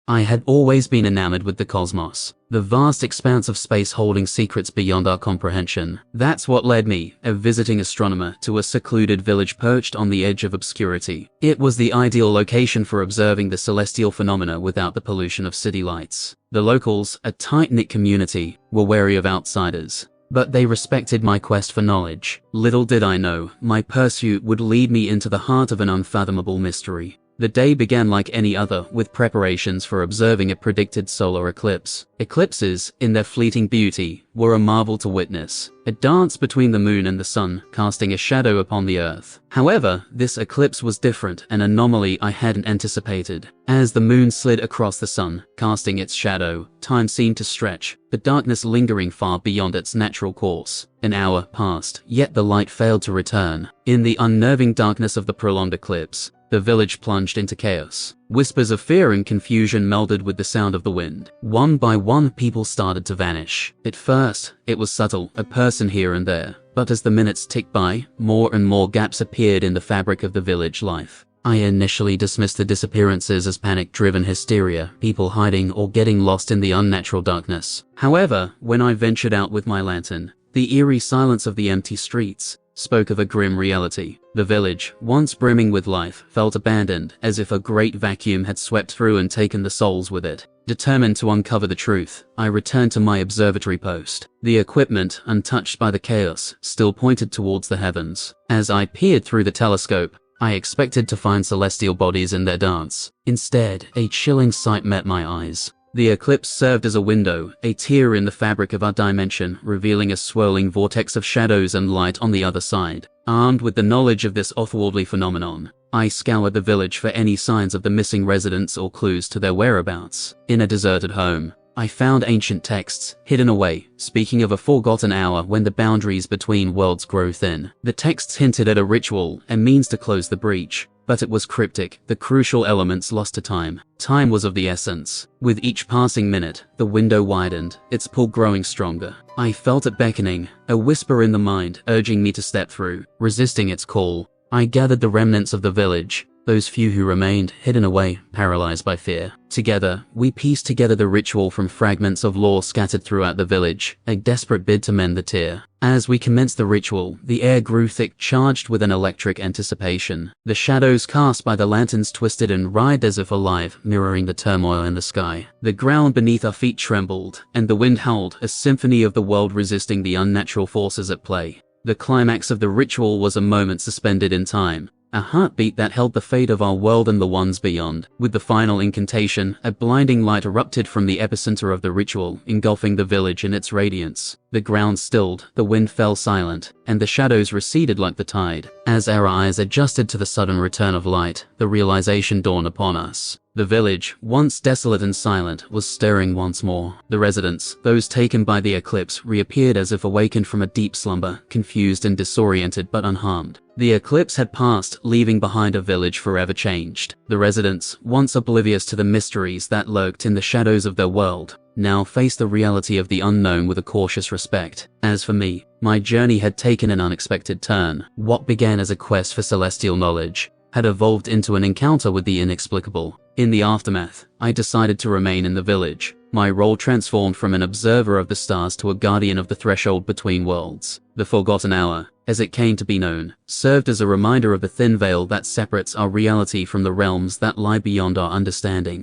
I had always been enamored with the cosmos, the vast expanse of space holding secrets beyond our comprehension. That's what led me, a visiting astronomer, to a secluded village perched on the edge of obscurity. It was the ideal location for observing the celestial phenomena without the pollution of city lights. The locals, a tight-knit community, were wary of outsiders, but they respected my quest for knowledge. Little did I know, my pursuit would lead me into the heart of an unfathomable mystery. The day began like any other, with preparations for observing a predicted solar eclipse. Eclipses, in their fleeting beauty, were a marvel to witness, a dance between the moon and the sun, casting a shadow upon the earth. However, this eclipse was different, an anomaly I hadn't anticipated. As the moon slid across the sun, casting its shadow, time seemed to stretch, the darkness lingering far beyond its natural course. An hour passed, yet the light failed to return. In the unnerving darkness of the prolonged eclipse, the village plunged into chaos. Whispers of fear and confusion melded with the sound of the wind. One by one, people started to vanish. At first, it was subtle, a person here and there. But as the minutes ticked by, more and more gaps appeared in the fabric of the village life. I initially dismissed the disappearances as panic-driven hysteria, people hiding or getting lost in the unnatural darkness. However, when I ventured out with my lantern, the eerie silence of the empty streets spoke of a grim reality. The village, once brimming with life, felt abandoned, as if a great vacuum had swept through and taken the souls with it. Determined to uncover the truth, I returned to my observatory post. The equipment, untouched by the chaos, still pointed towards the heavens. As I peered through the telescope, I expected to find celestial bodies in their dance. Instead, a chilling sight met my eyes. The eclipse served as a window, a tear in the fabric of our dimension, revealing a swirling vortex of shadows and light on the other side. Armed with the knowledge of this otherworldly phenomenon, I scoured the village for any signs of the missing residents or clues to their whereabouts. In a deserted home, I found ancient texts, hidden away, speaking of a forgotten hour when the boundaries between worlds grow thin. The texts hinted at a ritual, a means to close the breach. But it was cryptic, the crucial elements lost to time. Time was of the essence. With each passing minute, the window widened, its pull growing stronger. I felt it beckoning, a whisper in the mind, urging me to step through. Resisting its call, I gathered the remnants of the village, those few who remained, hidden away, paralyzed by fear. Together, we pieced together the ritual from fragments of lore scattered throughout the village, a desperate bid to mend the tear. As we commenced the ritual, the air grew thick, charged with an electric anticipation. The shadows cast by the lanterns twisted and writhed as if alive, mirroring the turmoil in the sky. The ground beneath our feet trembled, and the wind howled, a symphony of the world resisting the unnatural forces at play. The climax of the ritual was a moment suspended in time, a heartbeat that held the fate of our world and the ones beyond. With the final incantation, a blinding light erupted from the epicenter of the ritual, engulfing the village in its radiance. The ground stilled, the wind fell silent, and the shadows receded like the tide. As our eyes adjusted to the sudden return of light, the realization dawned upon us. The village, once desolate and silent, was stirring once more. The residents, those taken by the eclipse, reappeared as if awakened from a deep slumber, confused and disoriented but unharmed. The eclipse had passed, leaving behind a village forever changed. The residents, once oblivious to the mysteries that lurked in the shadows of their world, now faced the reality of the unknown with a cautious respect. As for me, my journey had taken an unexpected turn. What began as a quest for celestial knowledge had evolved into an encounter with the inexplicable. In the aftermath, I decided to remain in the village. My role transformed from an observer of the stars to a guardian of the threshold between worlds. The forgotten hour, as it came to be known, served as a reminder of the thin veil that separates our reality from the realms that lie beyond our understanding.